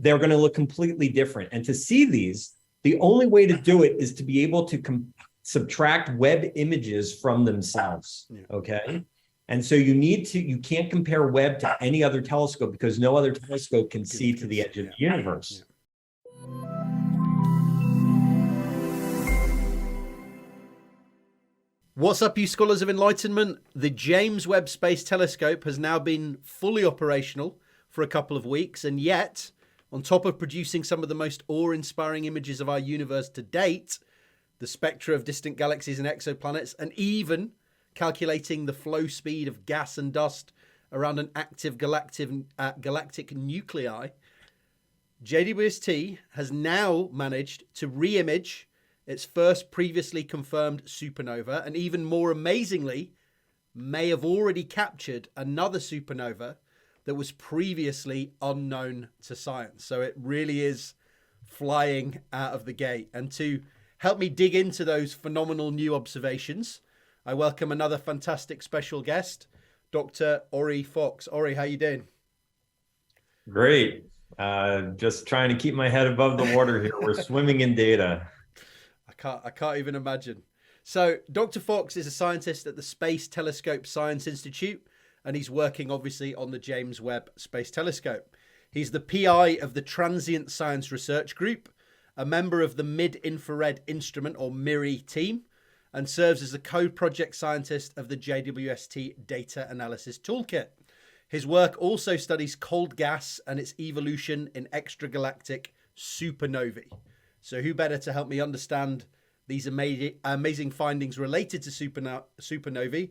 they're going to look completely different. And to see these, the only way to do it is to be able to subtract Webb images from themselves. Okay. And so you can't compare Webb to any other telescope because no other telescope can see to the edge of the universe. What's up, you scholars of enlightenment? The James Webb Space Telescope has now been fully operational for a couple of weeks, and yet, on top of producing some of the most awe-inspiring images of our universe to date, the spectra of distant galaxies and exoplanets, and even calculating the flow speed of gas and dust around an active galactic nuclei, JWST has now managed to re-image its first previously confirmed supernova, and even more amazingly, may have already captured another supernova that was previously unknown to science. So it really is flying out of the gate. And to help me dig into those phenomenal new observations, I welcome another fantastic special guest, Dr. Ori Fox. Ori, how you doing? Great. Just trying to keep my head above the water here. We're swimming in data. I can't even imagine. So Dr. Fox is a scientist at the Space Telescope Science Institute, and he's working obviously on the James Webb Space Telescope. He's the PI of the Transient Science Research Group, a member of the Mid-Infrared Instrument or MIRI team, and serves as the co-project scientist of the JWST Data Analysis Toolkit. His work also studies cold gas and its evolution in extragalactic supernovae. So who better to help me understand these amazing findings related to supernovae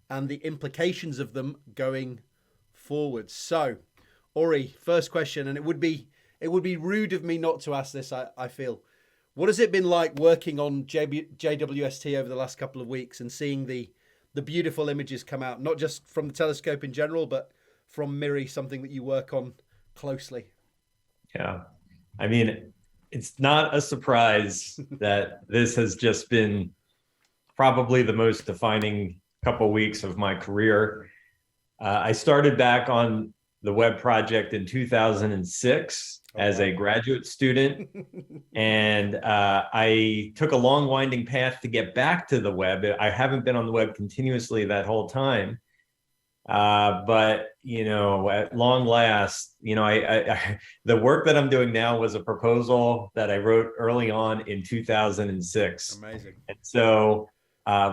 and the implications of them going forward. So, Ori, first question, and it would be rude of me not to ask this, I feel. What has it been like working on JWST over the last couple of weeks and seeing the beautiful images come out, not just from the telescope in general, but from MIRI, something that you work on closely? Yeah, I mean, it's not a surprise that this has just been probably the most defining couple weeks of my career. I started back on the Webb project in 2006 as a graduate student, and I took a long winding path to get back to the Webb. I haven't been on the Webb continuously that whole time. But, at long last, the work that I'm doing now was a proposal that I wrote early on in 2006. Amazing. And so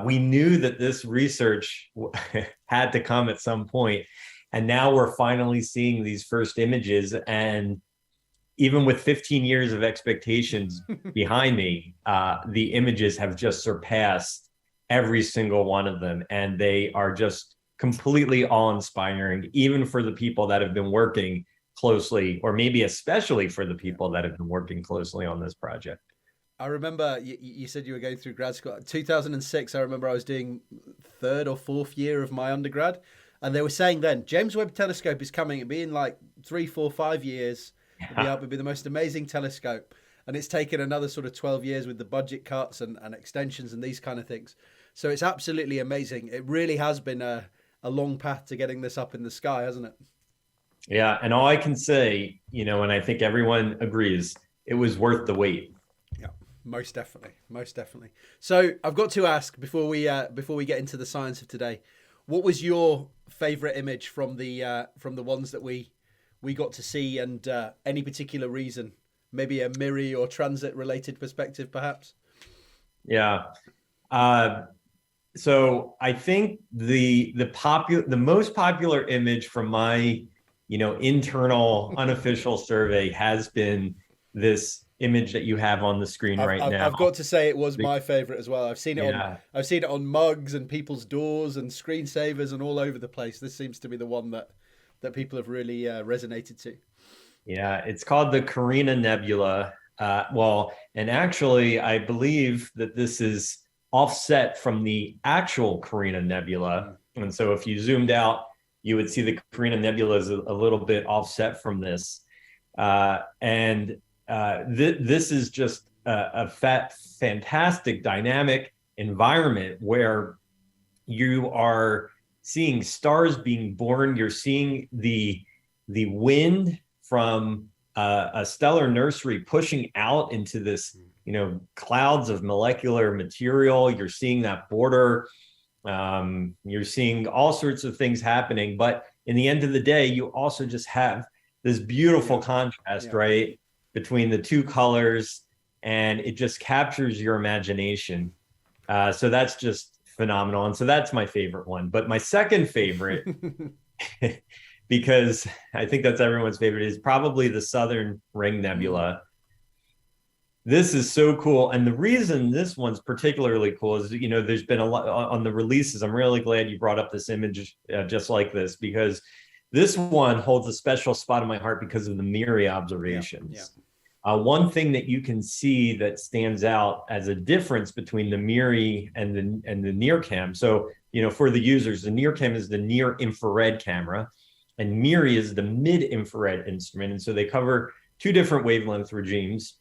we knew that this research had to come at some point. And now we're finally seeing these first images. And even with 15 years of expectations behind me, the images have just surpassed every single one of them. And they are just completely awe-inspiring, even for the people that have been working closely, or maybe especially for the people that have been working closely on this project. I remember you said you were going through grad school. 2006, I remember I was doing third or fourth year of my undergrad, and they were saying then, James Webb Telescope is coming. It'll be in like 3, 4, 5 years. It'll be the most amazing telescope. And it's taken another sort of 12 years with the budget cuts and extensions and these kind of things. So it's absolutely amazing. It really has been a long path to getting this up in the sky, hasn't it? Yeah, and all I can say, and I think everyone agrees, it was worth the wait. Yeah, most definitely. So I've got to ask before we get into the science of today, what was your favorite image from the ones that we got to see, and any particular reason? Maybe a MIRI or transit related perspective, perhaps? Yeah. So I think the most popular image from my, internal unofficial survey has been this image that you have on the screen now. I've got to say it was my favorite as well. I've seen it on mugs and people's doors and screensavers and all over the place. This seems to be the one that people have really resonated to. Yeah, it's called the Carina Nebula. And actually, I believe that this is offset from the actual Carina Nebula. And so if you zoomed out, you would see the Carina Nebula is a little bit offset from this. This is just a fantastic dynamic environment where you are seeing stars being born. You're seeing the wind from a stellar nursery pushing out into this, clouds of molecular material. You're seeing that border. You're seeing all sorts of things happening. But in the end of the day, you also just have this beautiful contrast, right, between the two colors, and it just captures your imagination. So that's just phenomenal. And so that's my favorite one. But my second favorite, because I think that's everyone's favorite, is probably the Southern Ring Nebula. This is so cool. And the reason this one's particularly cool is, there's been a lot on the releases. I'm really glad you brought up this image just like this, because this one holds a special spot in my heart because of the MIRI observations. One thing that you can see that stands out as a difference between the MIRI and the NIRCam. So, for the users, the NIRCam is the near infrared camera, and MIRI is the mid infrared instrument. And so they cover two different wavelength regimes.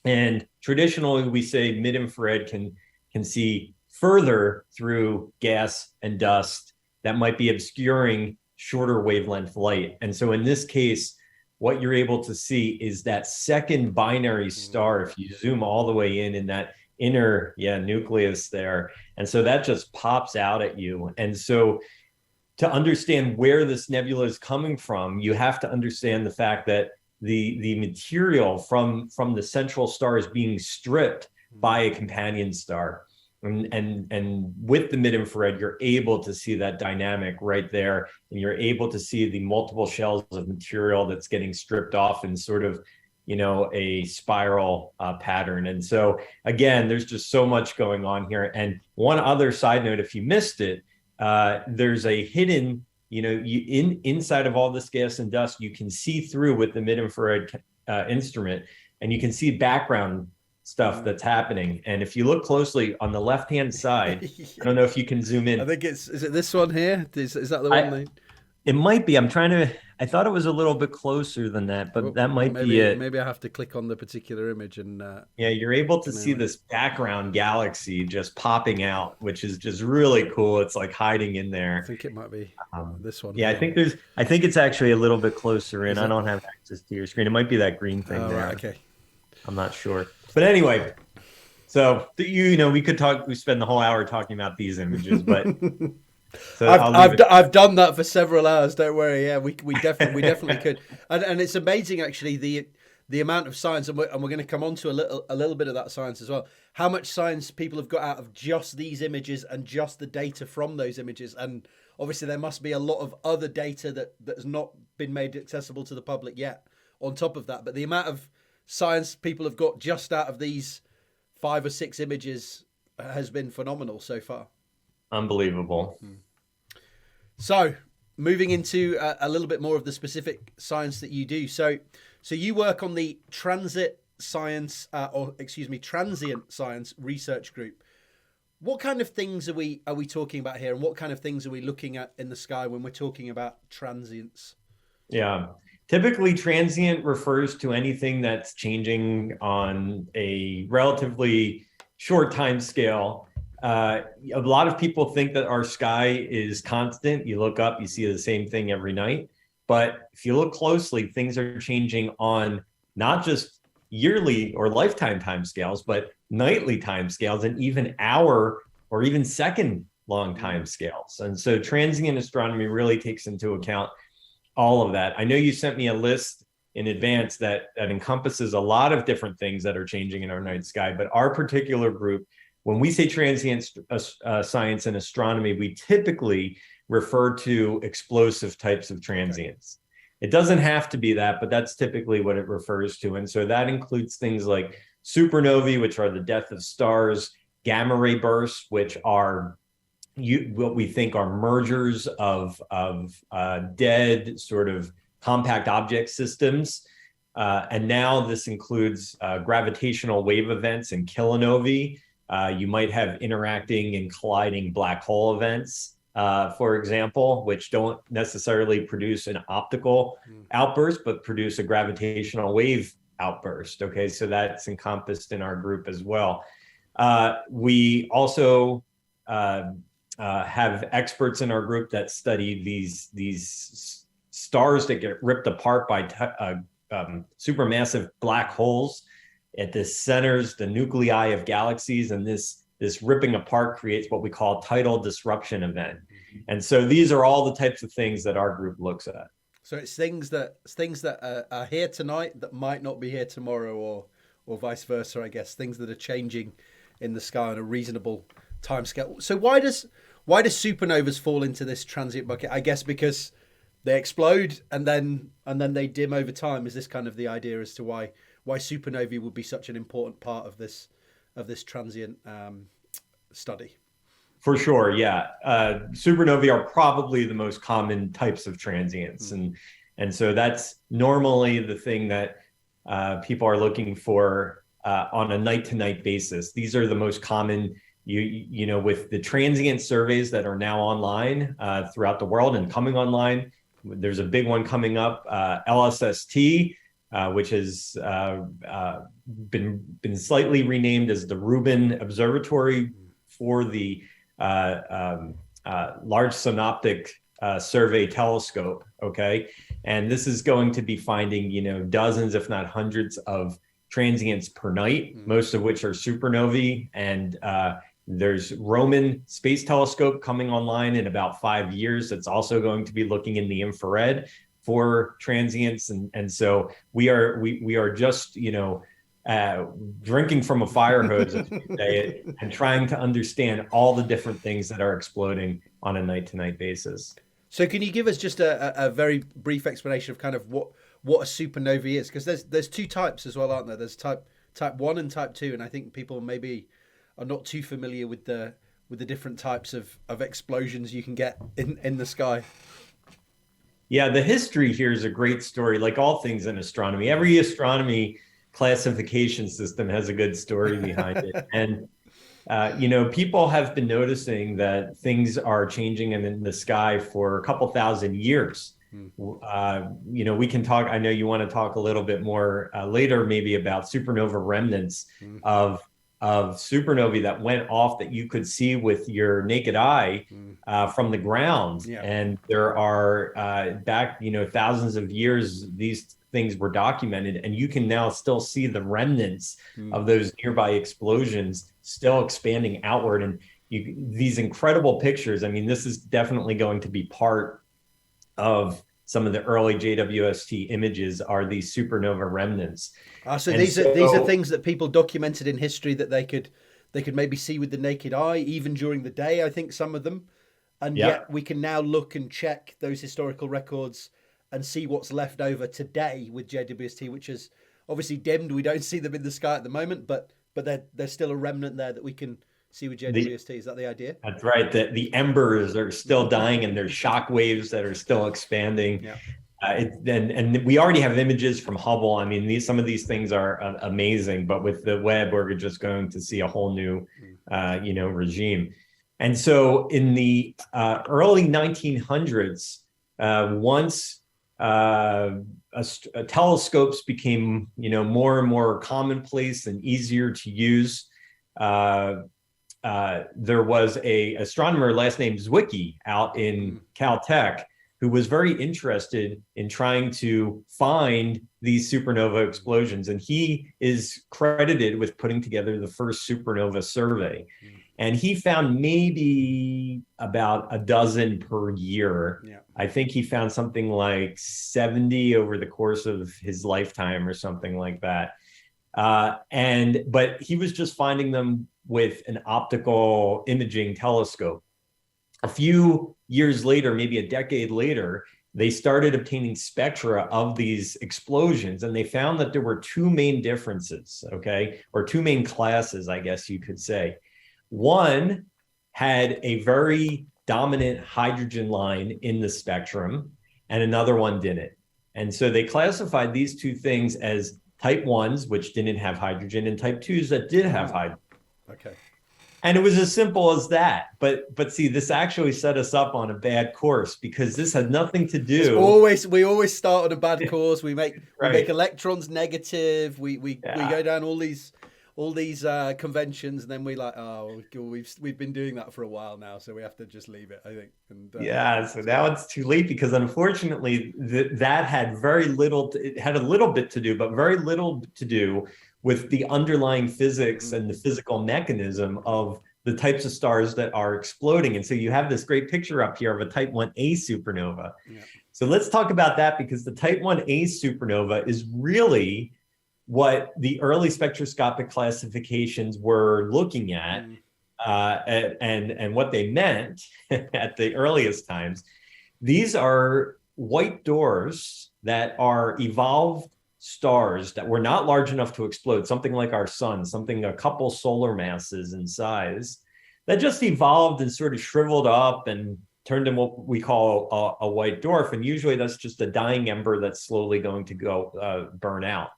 And traditionally, we say mid infrared can see further through gas and dust that might be obscuring shorter wavelength light. And so in this case, what you're able to see is that second binary star, if you zoom all the way in that inner nucleus there. And so that just pops out at you. And so to understand where this nebula is coming from, you have to understand the fact that the material from the central star is being stripped by a companion star. And with the mid-infrared, you're able to see that dynamic right there, and you're able to see the multiple shells of material that's getting stripped off in sort of, a spiral pattern. And so again, there's just so much going on here. And one other side note, if you missed it, there's a hidden, inside of all this gas and dust, you can see through with the mid-infrared instrument, and you can see background stuff that's happening. And if you look closely on the left-hand side, I don't know if you can zoom in. I think is it this one here? Is that the one? It might be. I thought it was a little bit closer than that, but that might be it. Maybe I have to click on the particular image and... you're able to see this background galaxy just popping out, which is just really cool. It's like hiding in there. I think it might be this one. Yeah, I think it's actually a little bit closer in. I don't have access to your screen. It might be that green thing there. Right, okay. I'm not sure. But anyway, so we could talk. We spend the whole hour talking about these images, but so I've done that for several hours. Don't worry. Yeah, we definitely could. And it's amazing actually the amount of science, and we're going to come on to a little bit of that science as well. How much science people have got out of just these images and just the data from those images, and obviously there must be a lot of other data that has not been made accessible to the public yet. On top of that, but the amount of science people have got just out of these 5 or 6 images has been phenomenal so far. Unbelievable. So moving into a little bit more of the specific science that you do. So you work on the transient science research group. What kind of things are we talking about here, and what kind of things are we looking at in the sky when we're talking about transients? Yeah. Typically, transient refers to anything that's changing on a relatively short time scale. A lot of people think that our sky is constant. You look up, you see the same thing every night. But if you look closely, things are changing on not just yearly or lifetime timescales, but nightly timescales, and even hour or even second long timescales. And so transient astronomy really takes into account all of that. I know you sent me a list in advance that encompasses a lot of different things that are changing in our night sky, but our particular group, when we say transient science and astronomy, we typically refer to explosive types of transients. It doesn't have to be that, but that's typically what it refers to. And so that includes things like supernovae, which are the death of stars, gamma ray bursts, which are what we think are mergers of dead sort of compact object systems. And now this includes gravitational wave events and kilonovae. You might have interacting and colliding black hole events, for example, which don't necessarily produce an optical outburst, but produce a gravitational wave outburst. Okay, so that's encompassed in our group as well. We also have experts in our group that study these stars that get ripped apart by supermassive black holes at the centers, the nuclei of galaxies, and this ripping apart creates what we call tidal disruption event. And so these are all the types of things that our group looks at. So it's things that are here tonight that might not be here tomorrow, or vice versa, I guess. Things that are changing in the sky on a reasonable timescale. So why does supernovas fall into this transient bucket? I guess because they explode and then they dim over time. Is this kind of the idea as to why supernovae would be such an important part of this transient study? For sure, yeah. Supernovae are probably the most common types of transients, and so that's normally the thing that people are looking for on a night-to-night basis. These are the most common. You know, with the transient surveys that are now online throughout the world and coming online, there's a big one coming up, LSST, which has been slightly renamed as the Rubin Observatory for the Large Synoptic Survey Telescope. Okay, and this is going to be finding, you know, dozens, if not hundreds, of transients per night, most of which are supernovae. And there's Roman Space Telescope coming online in about 5 years. That's also going to be looking in the infrared for transients, and so we are just, you know, drinking from a fire hose, as we say, and trying to understand all the different things that are exploding on a night-to-night basis. So can you give us just a very brief explanation of kind of what a supernovae is? Because there's two types as well, aren't there? There's type 1 and type 2, and I think people maybe are not too familiar with the different types of explosions you can get in the sky. Yeah, the history here is a great story, like all things in astronomy. Every astronomy classification system has a good story behind it. And, you know, people have been noticing that things are changing in the sky for a couple thousand years. You know, we can talk, I know you want to talk a little bit more later, maybe about supernova remnants of supernovae that went off that you could see with your naked eye from the ground. Yeah. And there are back, you know, thousands of years, these things were documented, and you can now still see the remnants of those nearby explosions still expanding outward. And these incredible pictures, I mean, this is definitely going to be part of some of the early JWST images, are these supernova remnants. So these are things that people documented in history that they could maybe see with the naked eye, even during the day, I think some of them. And yet we can now look and check those historical records and see what's left over today with JWST, which is obviously dimmed. We don't see them in the sky at the moment, but there's still a remnant there that we can see with JWST. Is that the idea? That's right. The embers are still dying, and there's shock waves that are still expanding. Yeah. And we already have images from Hubble. I mean, some of these things are amazing, but with the Webb, we're just going to see a whole new, you know, regime. And so in the early 1900s, once telescopes became, you know, more and more commonplace and easier to use, there was a astronomer last name Zwicky out in Caltech who was very interested in trying to find these supernova explosions. And he is credited with putting together the first supernova survey. And he found maybe about a dozen per year. Yeah. I think he found something like 70 over the course of his lifetime or something like that. But he was just finding them with an optical imaging telescope. A few years later, maybe a decade later, they started obtaining spectra of these explosions, and they found that there were two main differences, okay, or two main classes, I guess you could say. One had a very dominant hydrogen line in the spectrum, and another one didn't. And so they classified these two things as type 1s, which didn't have hydrogen, and type 2s that did have hydrogen. Okay. And it was as simple as that. But see, this actually set us up on a bad course, because this had nothing to do. We always start on a bad course. We make electrons negative. We go down all these conventions, and then we like, oh, we've been doing that for a while now, so we have to just leave it, I think. And Yeah, so now it's too late because unfortunately that had very little, it had a little bit to do, but very little to do with the underlying physics and the physical mechanism of the types of stars that are exploding. And so you have this great picture up here of a type 1a supernova. Yeah. So let's talk about that, because the type 1a supernova is really what the early spectroscopic classifications were looking at. And what they meant at the earliest times. These are white dwarfs that are evolved stars that were not large enough to explode, something like our sun, something a couple solar masses in size, that just evolved and sort of shriveled up and turned into what we call a white dwarf. And usually that's just a dying ember that's slowly going to go burn out.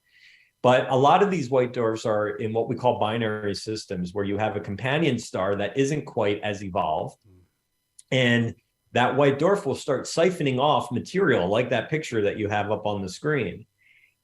But a lot of these white dwarfs are in what we call binary systems, where you have a companion star that isn't quite as evolved. And that white dwarf will start siphoning off material like that picture that you have up on the screen.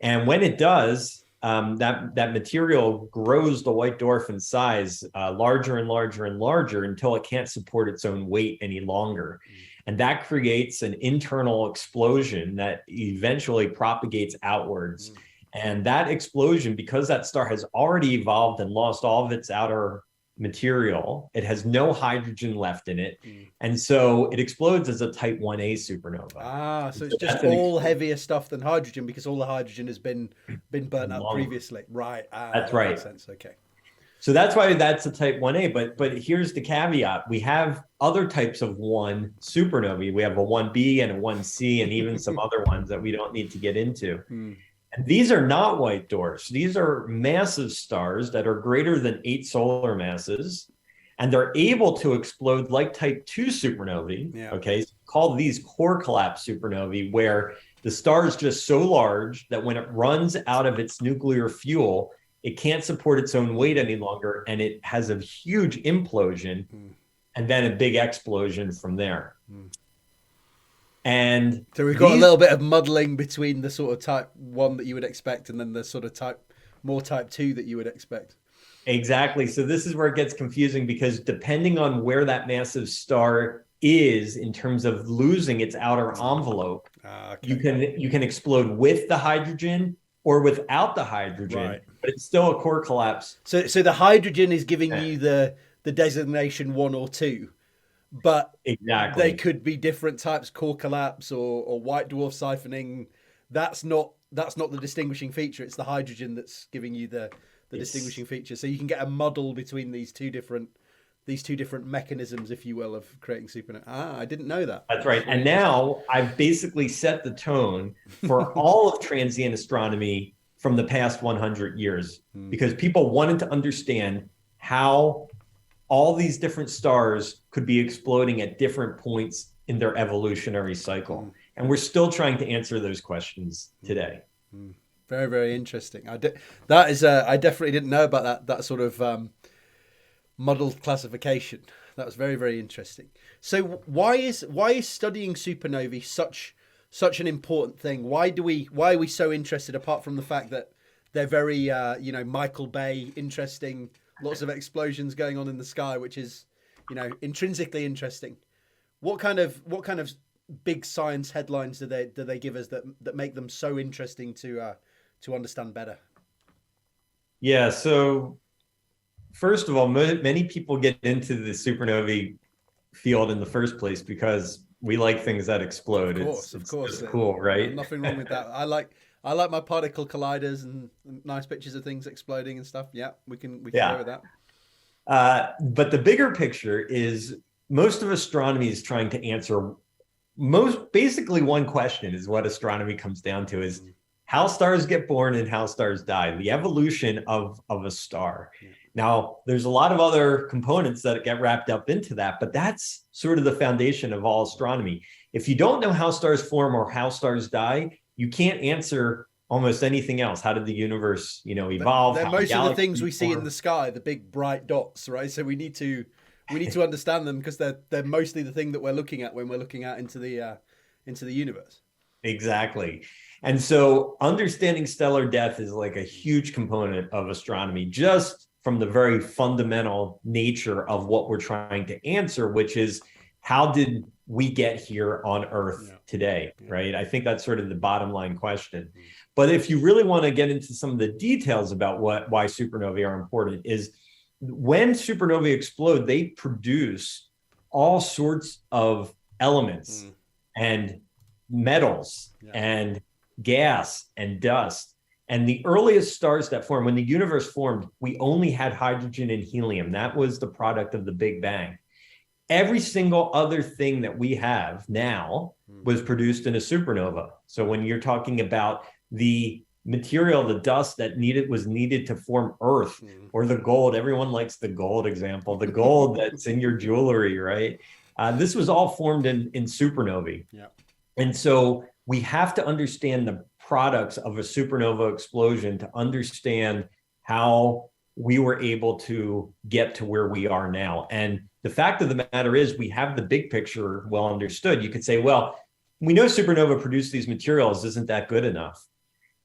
And when it does, that material grows the white dwarf in size larger and larger and larger until it can't support its own weight any longer. And that creates an internal explosion that eventually propagates outwards. And that explosion, because that star has already evolved and lost all of its outer material, it has no hydrogen left in it. And so it explodes as a type 1a supernova. So it's just all heavier stuff than hydrogen, because all the hydrogen has been burnt up previously. Right. That's that right. Makes sense. Okay. So that's why that's a type 1a. But here's the caveat. We have other types of 1 supernovae. We have a 1b and a 1c and even some other ones that we don't need to get into. And these are not white dwarfs. These are massive stars that are greater than 8 solar masses, and they're able to explode like type 2 supernovae. Yeah. Okay, so call these core collapse supernovae, where the star is just so large that when it runs out of its nuclear fuel, it can't support its own weight any longer, and it has a huge implosion and then a big explosion from there. And so we've got a little bit of muddling between the sort of type 1 that you would expect and then the sort of type 2 that you would expect. Exactly. So this is where it gets confusing, because depending on where that massive star is in terms of losing its outer envelope, you can explode with the hydrogen or without the hydrogen, but it's still a core collapse. So the hydrogen is giving you the designation 1 or 2. But exactly, they could be different types, core collapse or white dwarf siphoning. That's not the distinguishing feature. It's the hydrogen that's giving you the distinguishing feature. So you can get a muddle between these two different mechanisms, if you will, of creating supernova. I didn't know that. That's right. And now I've basically set the tone for all of transient astronomy from the past 100 years, because people wanted to understand how all these different stars could be exploding at different points in their evolutionary cycle. And we're still trying to answer those questions today. Very, very interesting. I definitely didn't know about that sort of muddled classification. That was very, very interesting. So why is studying supernovae such an important thing? Why are we so interested, apart from the fact that they're very Michael Bay interesting? Lots of explosions going on in the sky, which is, intrinsically interesting. What kind of big science headlines do they give us that make them so interesting to understand better? Yeah. So first of all, many people get into the supernovae field in the first place because we like things that explode. Of course, it's cool, right? Nothing wrong with that. I like my particle colliders and nice pictures of things exploding and stuff. Yeah, we can go with that. But the bigger picture is most of astronomy is trying to answer basically one question is what astronomy comes down to is how stars get born and how stars die, the evolution of a star. Now, there's a lot of other components that get wrapped up into that, but that's sort of the foundation of all astronomy. If you don't know how stars form or how stars die, you can't answer almost anything else. How did the universe, evolve? They're most of the things we see in the sky, the big bright dots, right? So we need to understand them because they're mostly the thing that we're looking at when we're looking out into the universe. Exactly. And so understanding stellar death is like a huge component of astronomy, just from the very fundamental nature of what we're trying to answer, which is how did we get here on Earth today, right? I think that's sort of the bottom line question. But if you really want to get into some of the details about why supernovae are important, is when supernovae explode, they produce all sorts of elements and metals and gas and dust. And the earliest stars that formed, when the universe formed, we only had hydrogen and helium. That was the product of the Big Bang. Every single other thing that we have now was produced in a supernova. So when you're talking about the material, the dust that was needed to form Earth, or the gold, everyone likes the gold example, the gold that's in your jewelry, right? This was all formed in supernovae. And so we have to understand the products of a supernova explosion to understand how we were able to get to where we are now. And the fact of the matter is, we have the big picture well understood. You could say, well, we know supernova produce these materials. Isn't that good enough?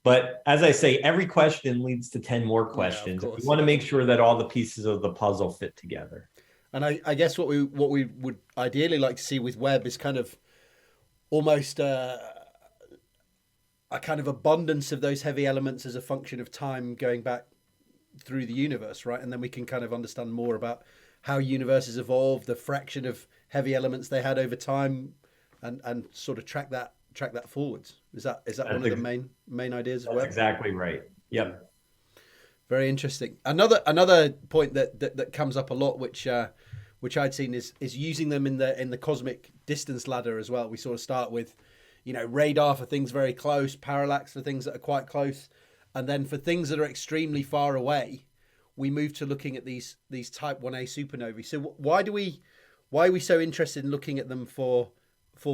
But as I say, every question leads to 10 more questions. We want to make sure that all the pieces of the puzzle fit together. And I guess what we would ideally like to see with Webb is kind of almost a kind of abundance of those heavy elements as a function of time going back through the universe, right? And then we can kind of understand more about how universes evolved, the fraction of heavy elements they had over time, and sort of track that forwards. Is that one of the main ideas of Webb? Exactly right. Yep. Very interesting. Another point that comes up a lot, which I'd seen, is using them in the cosmic distance ladder as well. We sort of start with, radar for things very close, parallax for things that are quite close, and then for things that are extremely far away, we move to looking at these Type 1a supernovae. So why are we so interested in looking at them for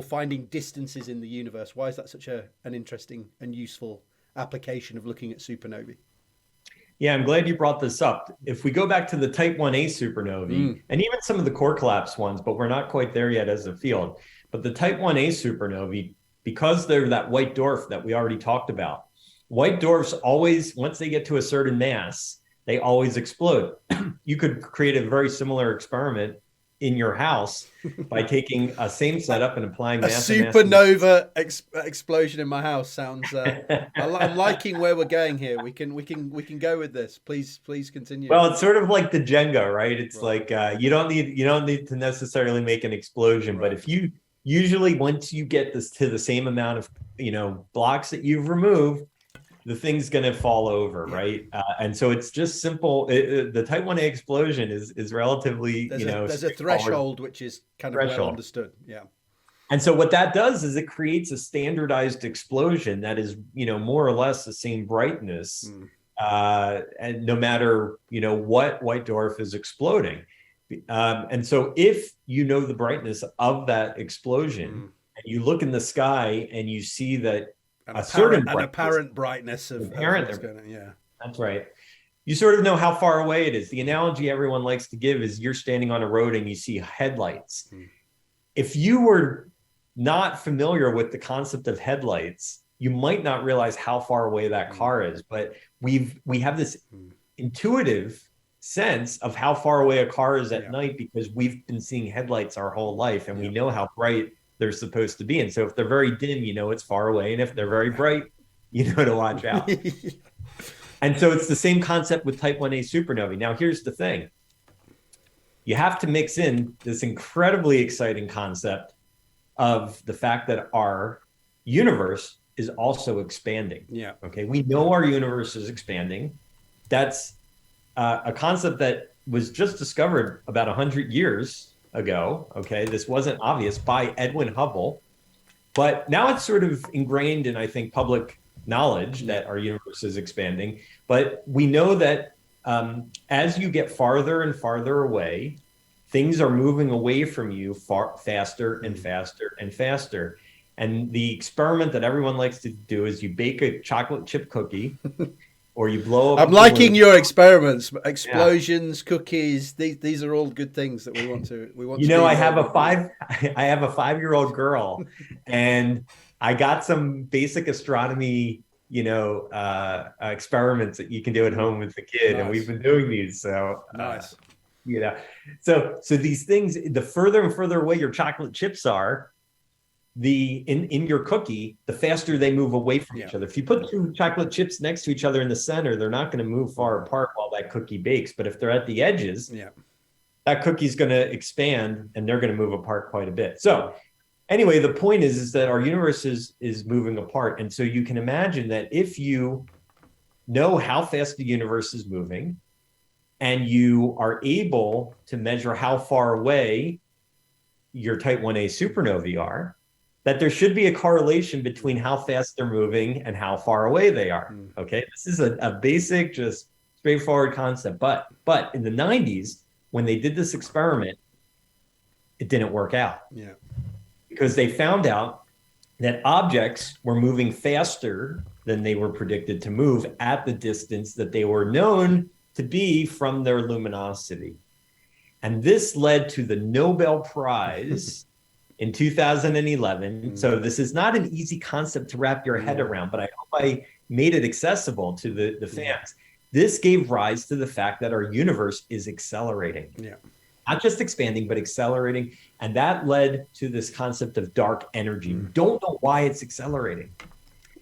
finding distances in the universe? Why is that such an interesting and useful application of looking at supernovae? Yeah, I'm glad you brought this up. If we go back to the Type 1a supernovae, and even some of the core collapse ones, but we're not quite there yet as a field, but the Type 1a supernovae, because they're that white dwarf that we already talked about, white dwarfs always, once they get to a certain mass, they always explode. You could create a very similar experiment in your house by taking a same setup and applying a supernova explosion in my house. Sounds I'm liking where we're going here. We can go with this. Please continue. Well, it's sort of like the Jenga, right? It's like you don't need to necessarily make an explosion, but if you usually, once you get this to the same amount of blocks that you've removed, the thing's going to fall over, right? And so it's just simple. The Type 1a explosion is relatively, there's a threshold which is kind of well understood. Yeah. And so what that does is it creates a standardized explosion that is, more or less the same brightness, and no matter, what white dwarf is exploding. And so if you know the brightness of that explosion, and you look in the sky and you see that apparent brightness of what's going on. Yeah, that's right. You sort of know how far away it is. The analogy everyone likes to give is you're standing on a road and you see headlights. If you were not familiar with the concept of headlights, you might not realize how far away that car is. But we have this intuitive sense of how far away a car is at night because we've been seeing headlights our whole life, and we know how bright they're supposed to be. And so if they're very dim, it's far away. And if they're very bright, to watch out. And so it's the same concept with Type 1a supernovae. Now, here's the thing. You have to mix in this incredibly exciting concept of the fact that our universe is also expanding. Yeah. Okay. We know our universe is expanding. That's a concept that was just discovered about 100 years ago. Okay, this wasn't obvious by Edwin Hubble, but now it's sort of ingrained in, I think, public knowledge that our universe is expanding. But we know that as you get farther and farther away, things are moving away from you faster and faster and faster. And the experiment that everyone likes to do is you bake a chocolate chip cookie or you blow up. I'm liking your experiments, explosions, cookies. These are all good things that we want to. I have a 5-year-old girl, and I got some basic astronomy, experiments that you can do at home with the kid, and we've been doing these. So nice. So these things, the further and further away your chocolate chips are, in your cookie, the faster they move away from each other. If you put two chocolate chips next to each other in the center, they're not going to move far apart while that cookie bakes. But if they're at the edges, that cookie's going to expand and they're going to move apart quite a bit. So anyway, the point is that our universe is moving apart. And so you can imagine that if you know how fast the universe is moving and you are able to measure how far away your type 1a supernovae are, that there should be a correlation between how fast they're moving and how far away they are. Okay, this is a basic, just straightforward concept. But in the 90s, when they did this experiment, it didn't work out. Yeah, because they found out that objects were moving faster than they were predicted to move at the distance that they were known to be from their luminosity. And this led to the Nobel Prize in 2011. So this is not an easy concept to wrap your head around, but I hope I made it accessible to the fans. This gave rise to the fact that our universe is accelerating. Yeah. Not just expanding, but accelerating. And that led to this concept of dark energy. We don't know why it's accelerating.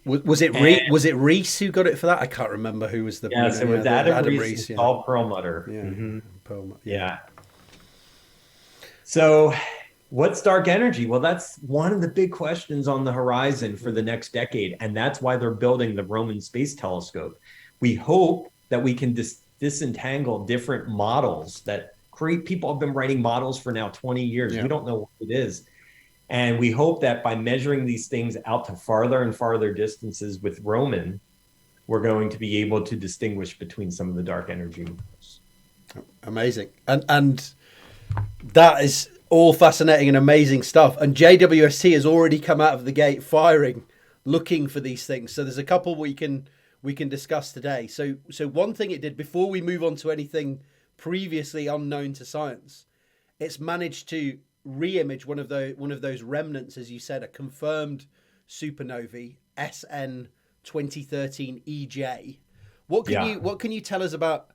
Was it Reese who got it for that? I can't remember who was the... Yes, it was Adam Reese and Paul Perlmutter. Yeah. So what's dark energy? Well, that's one of the big questions on the horizon for the next decade. And that's why they're building the Roman Space Telescope. We hope that we can disentangle different models that people have been writing models for now 20 years. We don't know what it is. And we hope that by measuring these things out to farther and farther distances with Roman, we're going to be able to distinguish between some of the dark energy. Amazing. And that is all fascinating and amazing stuff. And JWST has already come out of the gate firing, looking for these things. So there's a couple we can discuss today. So one thing it did, before we move on to anything previously unknown to science, it's managed to re-image one of those remnants, as you said, a confirmed supernovae, SN 2013 EJ. What can you tell us about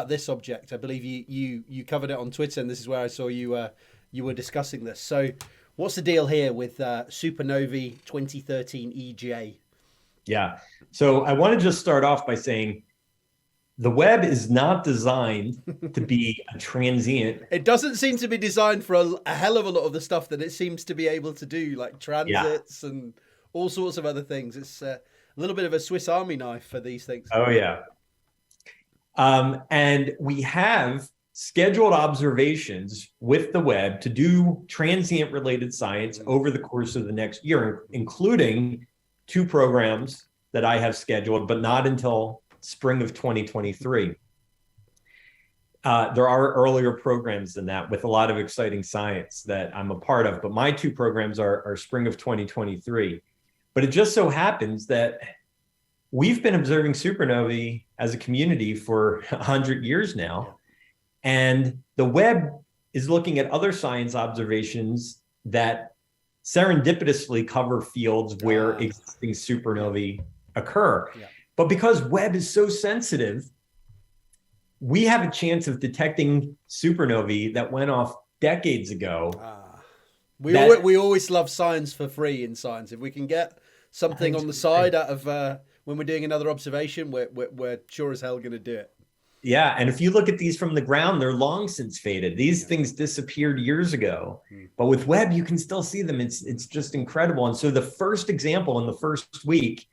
this object? I believe you covered it on Twitter, and this is where I saw you were discussing this. So what's the deal here with Supernovae 2013 EJ? Yeah. So I want to just start off by saying the Webb is not designed to be a transient. It doesn't seem to be designed for a hell of a lot of the stuff that it seems to be able to do, like transits and all sorts of other things. It's a little bit of a Swiss Army knife for these things. Oh, yeah. And we have scheduled observations with the Webb to do transient related science over the course of the next year, including 2 programs that I have scheduled, but not until spring of 2023. There are earlier programs than that with a lot of exciting science that I'm a part of, but my 2 programs are spring of 2023. But it just so happens that we've been observing supernovae as a community for 100 years now. And the Webb is looking at other science observations that serendipitously cover fields where existing supernovae occur. Yeah. But because Webb is so sensitive, we have a chance of detecting supernovae that went off decades ago. We always love science for free in science. If we can get something on the side out of when we're doing another observation, we're sure as hell going to do it. Yeah, and if you look at these from the ground, they're long since faded. These things disappeared years ago. But with Webb, you can still see them. It's just incredible. And so the first example in the first week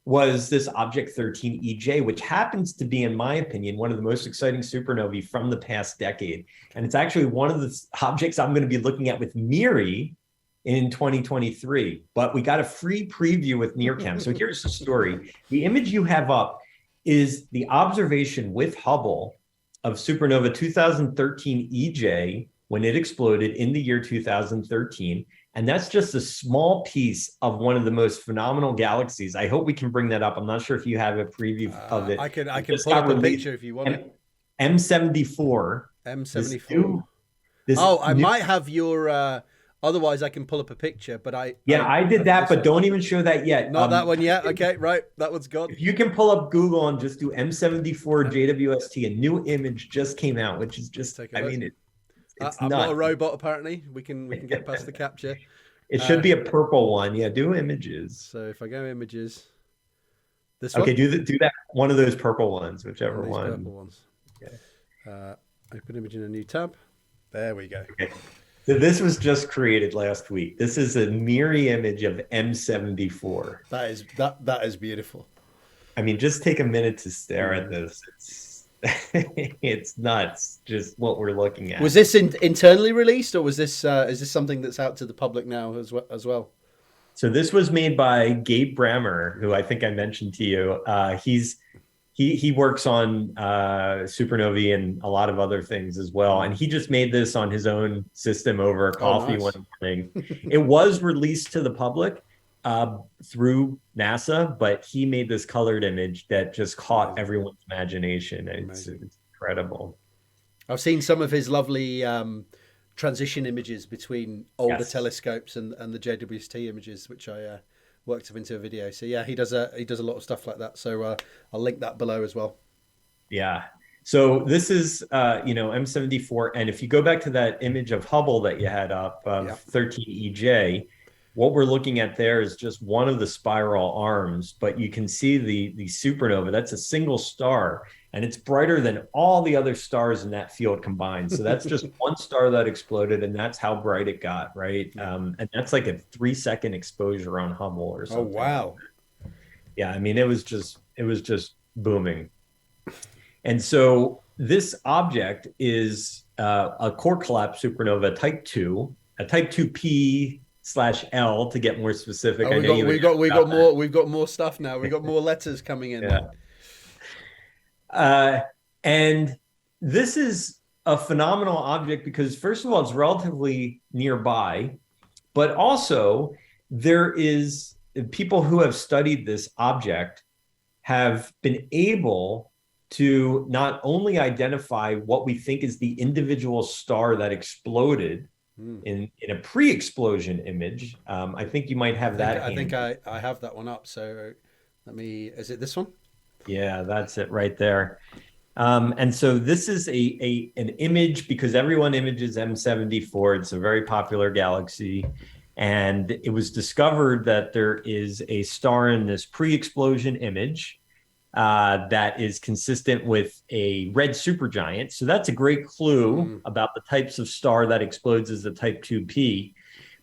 was this object 13 EJ, which happens to be, in my opinion, one of the most exciting supernovae from the past decade. And it's actually one of the objects I'm going to be looking at with MIRI in 2023. But we got a free preview with NIRCam. So here's the story. The image you have up is the observation with Hubble of supernova 2013 EJ when it exploded in the year 2013. And that's just a small piece of one of the most phenomenal galaxies. I hope we can bring that up. I'm not sure if you have a preview of it. I can pull up a picture if you want it. M74. M74. I might have your Otherwise, I can pull up a picture, but I did that, but don't even show that yet. Not that one yet. Okay, right. That one's gone. If you can pull up Google and just do M74 JWST, a new image just came out, which is just, I mean, it's I'm nuts. not a robot, apparently. We can get past the capture. It should be a purple one. Yeah, do images. So if I go images, this okay, one? do that one of those purple ones, whichever one. Purple ones. Okay. Open image in a new tab. There we go. Okay. So this was just created last week. This is a mirror image of M74. That is beautiful. I mean, just take a minute to stare at this. It's nuts, just what we're looking at. Was this internally released, or was this is this something that's out to the public now as well? So this was made by Gabe Brammer, who I think I mentioned to you. He works on Supernovae and a lot of other things as well. And he just made this on his own system over coffee one morning. It was released to the public through NASA, but he made this colored image that just caught everyone's imagination. It's incredible. I've seen some of his lovely transition images between older telescopes and the JWST images, which I worked up into a video. So yeah, he does a lot of stuff like that. So I'll link that below as well. Yeah. So this is M74, and if you go back to that image of Hubble that you had up of 13EJ, what we're looking at there is just one of the spiral arms, but you can see the supernova. That's a single star, and it's brighter than all the other stars in that field combined. So that's just one star that exploded, and that's how bright it got, right? And that's like a 3-second exposure on Hubble or something. Oh, wow. Yeah, I mean, it was just booming. And so this object is a core collapse supernova type 2, a type 2P/L to get more specific. We've got more stuff now. We've got more letters coming in. And this is a phenomenal object because, first of all, it's relatively nearby, but also there is people who have studied this object have been able to not only identify what we think is the individual star that exploded in a pre-explosion image. I think you might have that. I think I have that one up. So is it this one? Yeah, that's it right there. And so this is an image because everyone images M74. It's a very popular galaxy. And it was discovered that there is a star in this pre-explosion image that is consistent with a red supergiant. So that's a great clue about the types of star that explodes as a type 2P.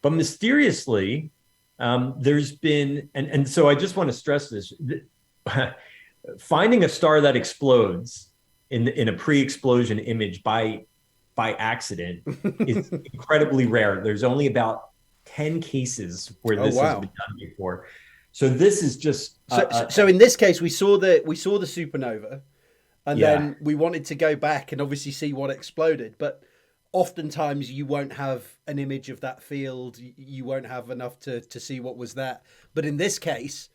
But mysteriously, there's been, and so I just want to stress this, finding a star that explodes in a pre-explosion image by accident is incredibly rare. There's only about 10 cases where this has been done before. So this is just so in this case we saw the supernova, and then we wanted to go back and obviously see what exploded. But oftentimes you won't have an image of that field. You won't have enough to see what was that. But in this case,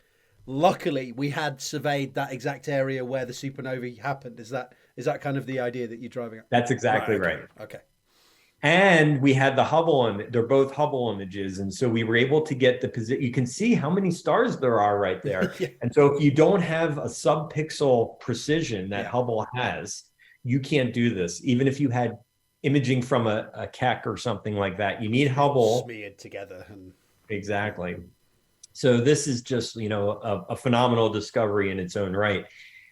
luckily we had surveyed that exact area where the supernova happened. Is that kind of the idea that you're driving at? That's exactly right. Okay. And we had the Hubble, they're both Hubble images. And so we were able to get the position. You can see how many stars there are right there. And so if you don't have a sub-pixel precision that Hubble has, you can't do this. Even if you had imaging from a Keck or something like that, you need Hubble. Smeared together. Exactly. So this is just, a phenomenal discovery in its own right.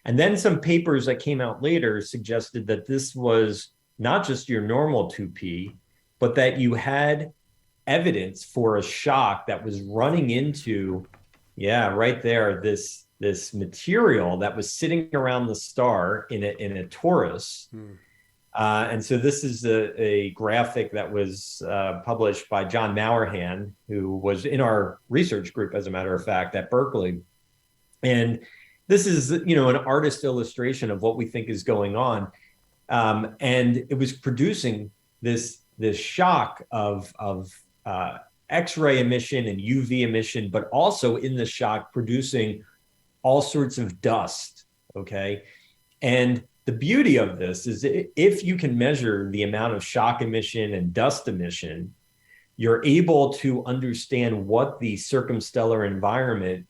And then some papers that came out later suggested that this was not just your normal 2P, but that you had evidence for a shock that was running into, right there, this material that was sitting around the star in a torus. And so this is a graphic that was published by John Mowerhan, who was in our research group, as a matter of fact, at Berkeley. And this is, an artist illustration of what we think is going on. And it was producing this shock of X-ray emission and UV emission, but also in the shock producing all sorts of dust. Okay. And the beauty of this is if you can measure the amount of shock emission and dust emission, you're able to understand what the circumstellar environment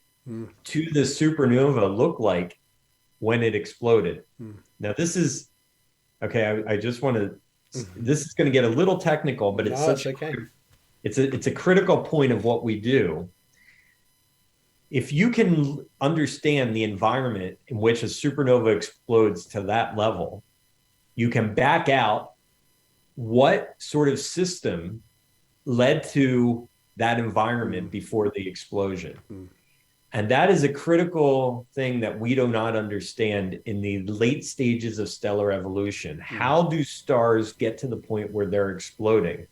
to the supernova looked like when it exploded. Now, this is, okay, I just want to, this is going to get a little technical, but it's such okay. It's a critical point of what we do. If you can understand the environment in which a supernova explodes to that level, you can back out what sort of system led to that environment before the explosion. And that is a critical thing that we do not understand in the late stages of stellar evolution. How do stars get to the point where they're exploding?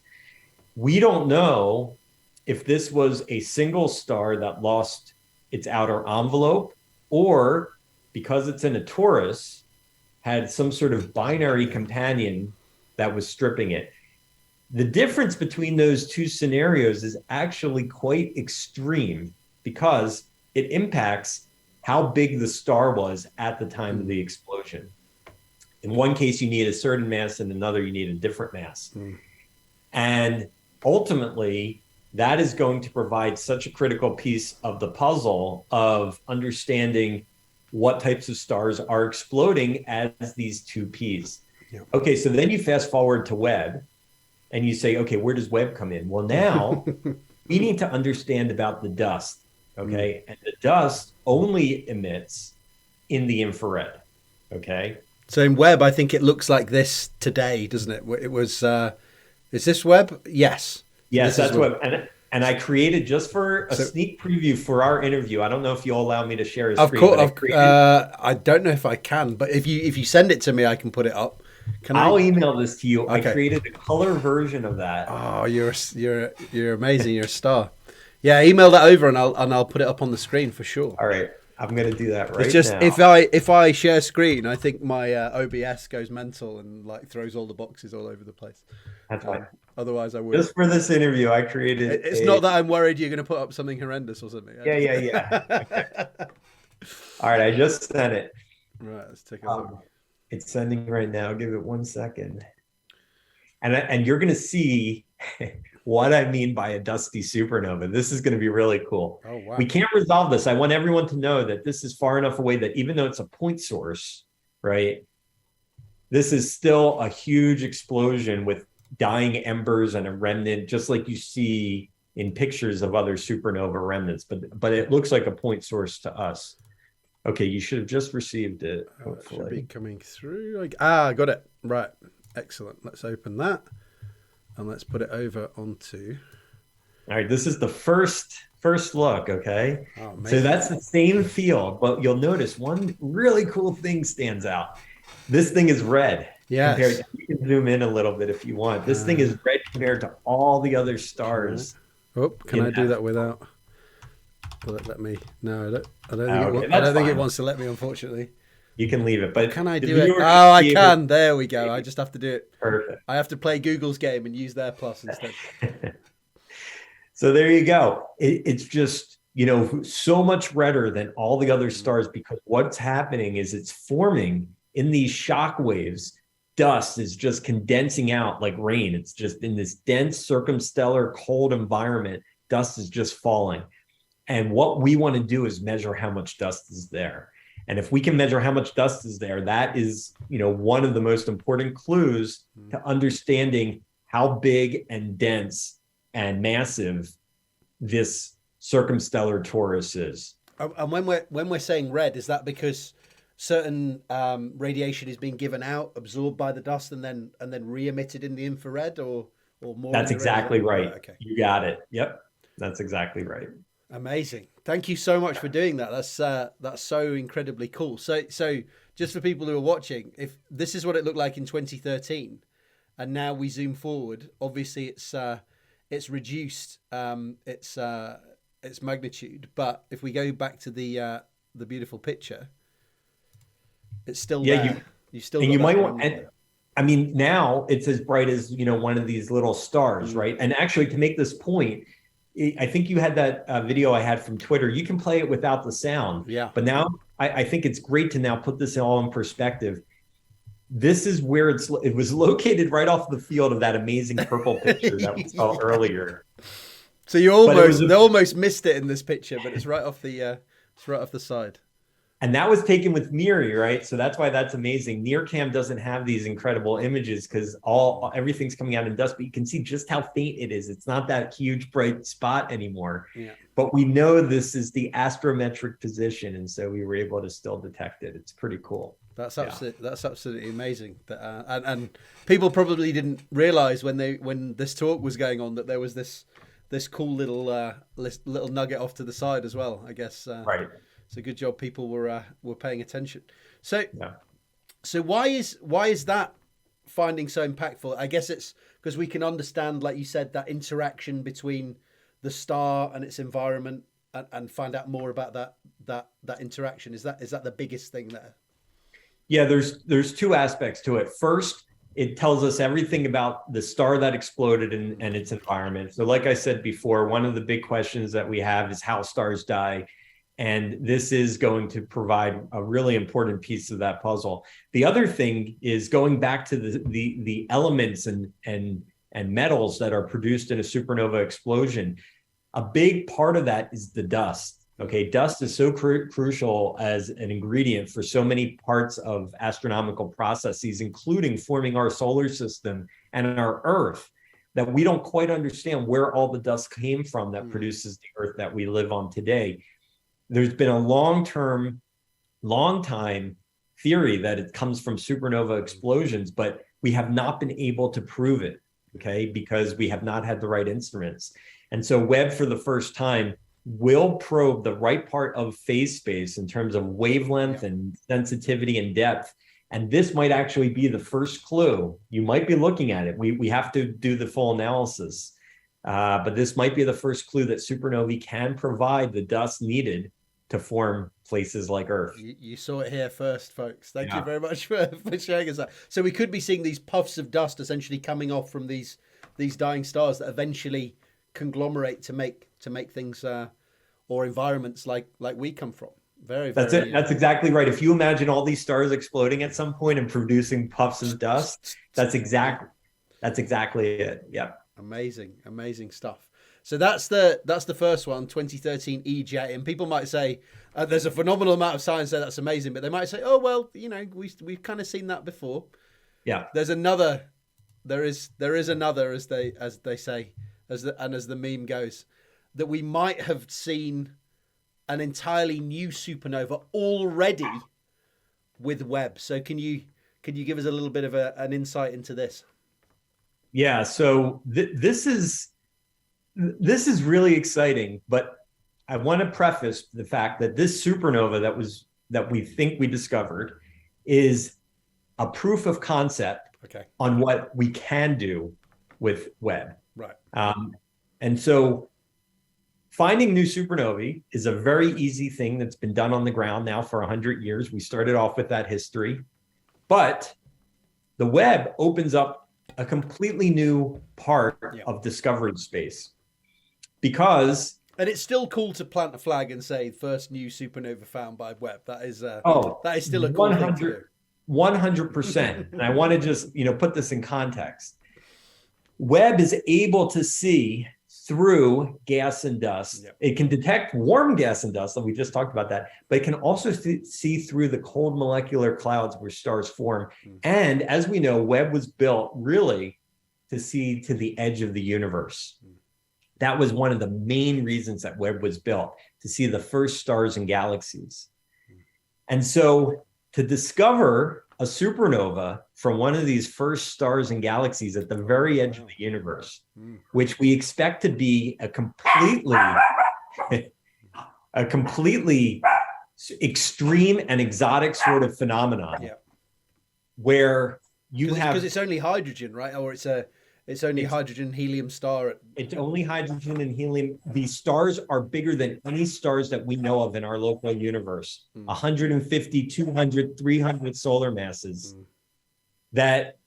We don't know if this was a single star that lost its outer envelope, or because it's in a torus, had some sort of binary companion that was stripping it. The difference between those two scenarios is actually quite extreme because it impacts how big the star was at the time of the explosion. In one case, you need a certain mass, in another, you need a different mass. And ultimately, that is going to provide such a critical piece of the puzzle of understanding what types of stars are exploding as these two Ps. Okay, so then you fast forward to Webb and you say, okay, where does Webb come in? Well, now we need to understand about the dust, okay? And the dust only emits in the infrared, okay? So in Webb, I think it looks like this today, doesn't it? It was, is this Webb? Yes. Yes, that's Webb. And I created, just for a sneak preview for our interview, I don't know if you'll allow me to share a screen. Of course, I don't know if I can, but if you send it to me, I can put it up. I'll email this to you. Okay. I created a color version of that. Oh, you're amazing. You're a star. Yeah, email that over and I'll put it up on the screen for sure. All right, I'm gonna do that right now. It's just if I share screen, I think my OBS goes mental and like throws all the boxes all over the place. That's fine. Otherwise, I would. Just for this interview, I created. It's not that I'm worried you're going to put up something horrendous or something. Yeah. All right, I just sent it. Right, let's take a look. It's sending right now. Give it 1 second. And you're going to see what I mean by a dusty supernova. This is going to be really cool. Oh, wow. We can't resolve this. I want everyone to know that this is far enough away that even though it's a point source, right, this is still a huge explosion with dying embers and a remnant, just like you see in pictures of other supernova remnants. But it looks like a point source to us. Okay, you should have just received it. Hopefully. It should be coming through. I got it. Right. Excellent. Let's open that and let's put it over onto. All right, this is the first look, okay? Oh, so that's the same field, but you'll notice one really cool thing stands out. This thing is red. Yes. You can zoom in a little bit if you want. This thing is red compared to all the other stars. Oh, can I do that without? Will it let me? No, I don't think it wants to let me, unfortunately. You can leave it, but can I do it? Oh, I can. There we go. I just have to do it. Perfect. I have to play Google's game and use their plus instead. So there you go. It's just, so much redder than all the other stars because what's happening is it's forming in these shock waves. Dust is just condensing out like rain. It's just in this dense circumstellar cold environment, dust is just falling. And what we want to do is measure how much dust is there. And if we can measure how much dust is there, that is, one of the most important clues to understanding how big and dense and massive this circumstellar torus is. And when we're saying red, is that because certain radiation is being given out, absorbed by the dust, and then re-emitted in the infrared, or more? That's exactly right. Okay. You got it. Yep, that's exactly right. Amazing. Thank you so much for doing that. That's so incredibly cool. So just for people who are watching, if this is what it looked like in 2013, and now we zoom forward, obviously it's reduced its magnitude, but if we go back to the beautiful picture, it's still there. You might want. And, I mean, now it's as bright as one of these little stars, right? And actually, to make this point, I think you had that video I had from Twitter. You can play it without the sound. Yeah. But now I think it's great to now put this all in perspective. This is where it was located right off the field of that amazing purple picture that we saw earlier. So you But it was they almost missed it in this picture, but it's right off the side. And that was taken with MIRI, right? So that's why that's amazing. NearCam doesn't have these incredible images because everything's coming out in dust, but you can see just how faint it is. It's not that huge bright spot anymore. Yeah. But we know this is the astrometric position, and so we were able to still detect it. It's pretty cool. That's absolutely amazing. And people probably didn't realize when this talk was going on that there was this cool little nugget off to the side as well. I guess. Right. It's a good job people were paying attention. So, so why is that finding so impactful? I guess it's because we can understand, like you said, that interaction between the star and its environment, and find out more about that interaction. Is that the biggest thing there? Yeah, there's two aspects to it. First, it tells us everything about the star that exploded and its environment. So, like I said before, one of the big questions that we have is how stars die. And this is going to provide a really important piece of that puzzle. The other thing is going back to the elements and metals that are produced in a supernova explosion. A big part of that is the dust. Okay, dust is so crucial as an ingredient for so many parts of astronomical processes, including forming our solar system and our Earth, that we don't quite understand where all the dust came from that produces the Earth that we live on today. There's been a long time theory that it comes from supernova explosions, but we have not been able to prove it, okay, because we have not had the right instruments. And so Webb, for the first time, will probe the right part of phase space in terms of wavelength and sensitivity and depth. And this might actually be the first clue. You might be looking at it. We have to do the full analysis. But this might be the first clue that supernovae can provide the dust needed to form places like Earth. You saw it here first, folks. Thank you very much for sharing us that. So we could be seeing these puffs of dust essentially coming off from these dying stars that eventually conglomerate to make things or environments like we come from. That's it. That's exactly right. If you imagine all these stars exploding at some point and producing puffs of dust, that's exactly it. Yep. Amazing stuff. So that's the first one, 2013 EJ, and people might say there's a phenomenal amount of science there. That's amazing, but they might say, oh well, we've kind of seen that before. Yeah. There's another. There is another, as they say, as the meme goes, that we might have seen an entirely new supernova already with Webb. So can you give us a little bit of an insight into this? Yeah. So this is really exciting, but I want to preface the fact that this supernova that we think we discovered is a proof of concept on what we can do with Webb. Right. And so finding new supernovae is a very easy thing that's been done on the ground now for 100 years. We started off with that history, but the Webb opens up a completely new part of discovery space. And it's still cool to plant a flag and say first new supernova found by Webb. That is still a cool 100, thing to do. 100%. And I want to just put this in context. Webb is able to see through gas and dust. Yep. It can detect warm gas and dust, and we just talked about that, but it can also see through the cold molecular clouds where stars form. And as we know, Webb was built really to see to the edge of the universe. That was one of the main reasons that Webb was built, to see the first stars and galaxies. And so to discover a supernova from one of these first stars and galaxies at the very edge of the universe, which we expect to be a completely extreme and exotic sort of phenomenon, where you have, because it's only hydrogen, right? Or it's only hydrogen helium star. It's only hydrogen and helium. These stars are bigger than any stars that we know of in our local universe. 150, 200, 300 solar masses that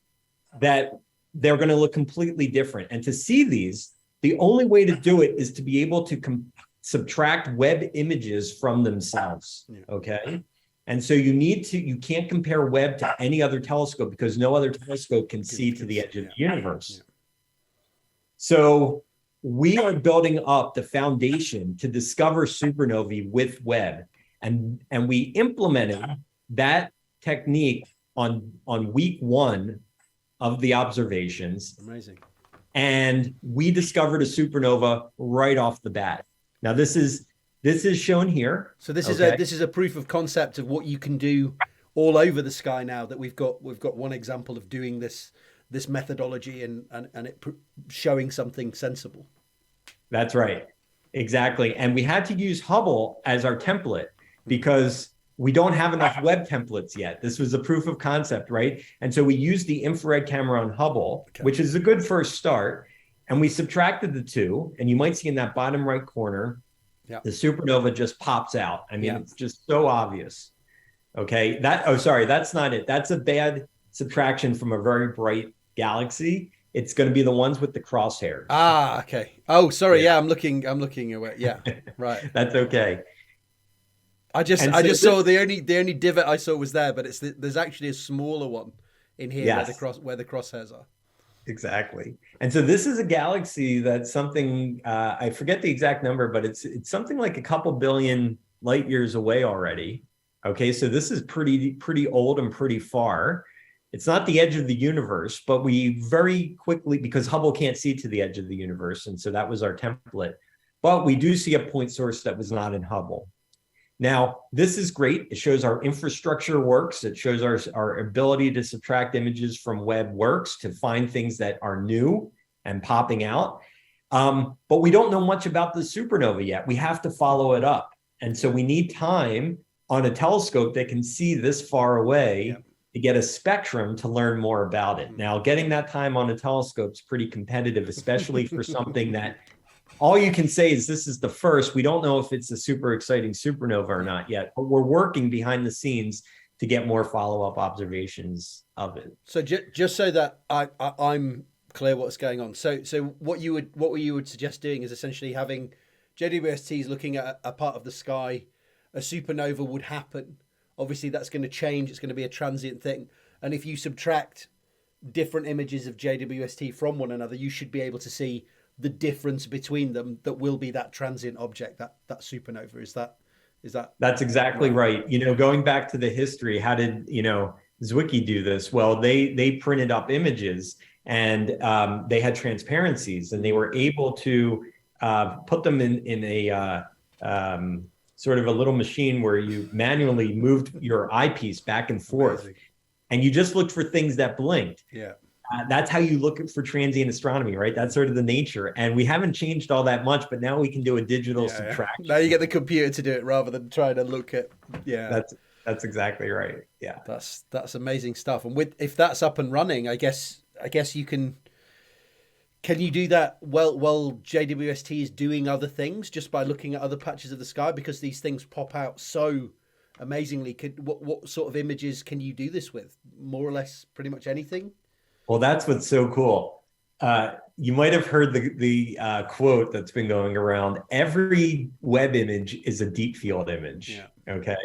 they're going to look completely different. And to see these, the only way to do it is to be able to subtract Webb images from themselves. Okay. And so you can't compare Webb to any other telescope because no other telescope can see to the edge of the universe. So we are building up the foundation to discover supernovae with Webb. And we implemented that technique on week 1 of the observations. Amazing. And we discovered a supernova right off the bat. Now this is shown here. So this is a proof of concept of what you can do all over the sky now that we've got one example of doing this methodology and it showing something sensible. That's right. Exactly. And we had to use Hubble as our template because we don't have enough Webb templates yet. This was a proof of concept, right? And so we used the infrared camera on Hubble, which is a good first start. And we subtracted the two. And you might see in that bottom right corner, the supernova just pops out. I mean, it's just so obvious. Okay. That's not it. That's a bad subtraction from a very bright galaxy. It's going to be the ones with the crosshairs. Ah, okay. Oh, sorry. Yeah, I'm looking away. Yeah, right. That's okay. I just saw the only divot I saw was there, but there's actually a smaller one in here where the crosshairs are. Exactly. And so this is a galaxy that's something I forget the exact number, but it's something like a couple billion light years away already. Okay, so this is pretty old and pretty far. It's not the edge of the universe, but we very quickly, because Hubble can't see to the edge of the universe, and so that was our template. But we do see a point source that was not in Hubble. Now, this is great. It shows our infrastructure works. It shows our ability to subtract images from Webb works, to find things that are new and popping out. But we don't know much about the supernova yet. We have to follow it up. And so we need time on a telescope that can see this far away to get a spectrum to learn more about it. Now, getting that time on a telescope is pretty competitive, especially for something that all you can say is this is the first. We don't know if it's a super exciting supernova or not yet, but we're working behind the scenes to get more follow-up observations of it. So just so that I'm clear what's going on. So what you would suggest doing is essentially having JWSTs looking at a part of the sky, a supernova would happen. Obviously that's going to change. It's going to be a transient thing. And if you subtract different images of JWST from one another, you should be able to see the difference between them that will be that transient object, that supernova. Is that That's exactly right. Going back to the history, how did Zwicky do this? Well, they printed up images and they had transparencies, and they were able to put them in a sort of a little machine where you manually moved your eyepiece back and forth. Amazing. And you just looked for things that blinked. Yeah. That's how you look for transient astronomy, right? That's sort of the nature. And we haven't changed all that much, but now we can do a digital subtraction. Now you get the computer to do it rather than trying to look at, That's exactly right. Yeah. That's amazing stuff. And if that's up and running, I guess you can you do that while JWST is doing other things just by looking at other patches of the sky, because these things pop out so amazingly? What sort of images can you do this with? More or less pretty much anything? Well, that's what's so cool. You might have heard the quote that's been going around. Every Webb image is a deep field image. Yeah. Okay.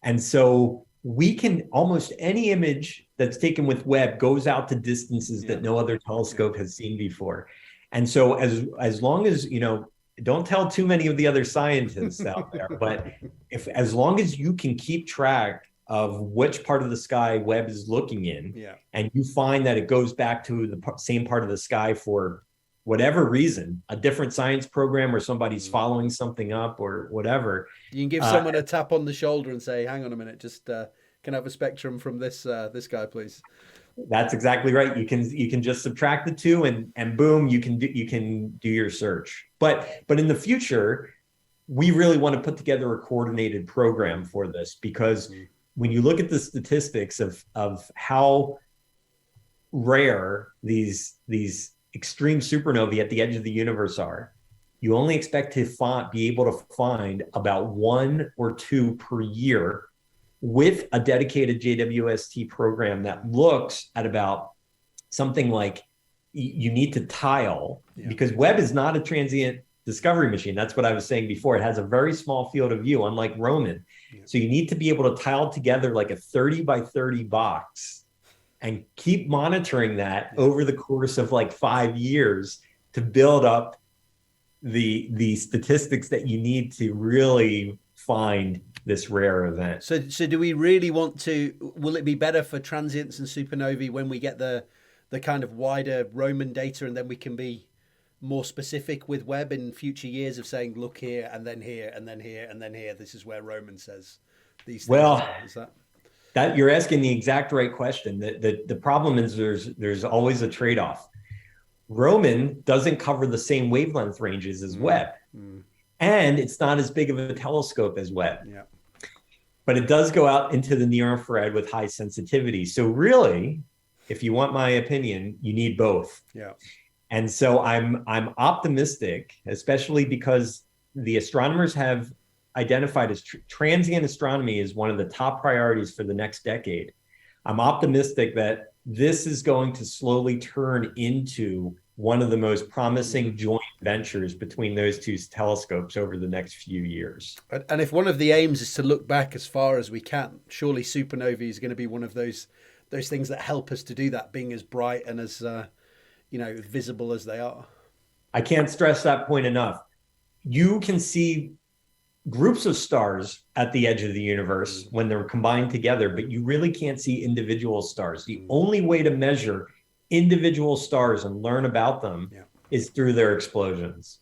And so we can almost any image that's taken with Webb goes out to distances that no other telescope has seen before. And so as long as, don't tell too many of the other scientists out there, but as long as you can keep track of which part of the sky Webb is looking in, and you find that it goes back to the same part of the sky for whatever reason, a different science program or somebody's following something up or whatever. You can give someone a tap on the shoulder and say, hang on a minute, just can I have a spectrum from this guy, please? That's exactly right. You can just subtract the two and boom, you can do your search. But in the future, we really want to put together a coordinated program for this, because when you look at the statistics of how rare these extreme supernovae at the edge of the universe are, you only expect to be able to find about 1 or 2 per year with a dedicated JWST program that looks at about something like you need to tile, because Webb is not a transient discovery machine. That's what I was saying before. It has a very small field of view, unlike Roman. So you need to be able to tile together like a 30 by 30 box and keep monitoring that over the course of like 5 years to build up the statistics that you need to really find this rare event. So do we really want to? Will it be better for transients and supernovae when we get the kind of wider Roman data, and then we can be more specific with Webb in future years of saying, look here, and then here, and then here, and then here. This is where Roman says these things. Well, is that you're asking the exact right question. The problem is there's always a trade-off. Roman doesn't cover the same wavelength ranges as Webb, and it's not as big of a telescope as Webb. Yeah. But it does go out into the near infrared with high sensitivity. So really, if you want my opinion, you need both. Yeah. And so I'm optimistic, especially because the astronomers have identified as transient astronomy is one of the top priorities for the next decade. I'm optimistic that this is going to slowly turn into one of the most promising joint ventures between those two telescopes over the next few years. And if one of the aims is to look back as far as we can, surely supernovae is going to be one of those things that help us to do that, being as bright and as visible as they are. I can't stress that point enough. You can see groups of stars at the edge of the universe when they're combined together, but you really can't see individual stars. The only way to measure individual stars and learn about them is through their explosions.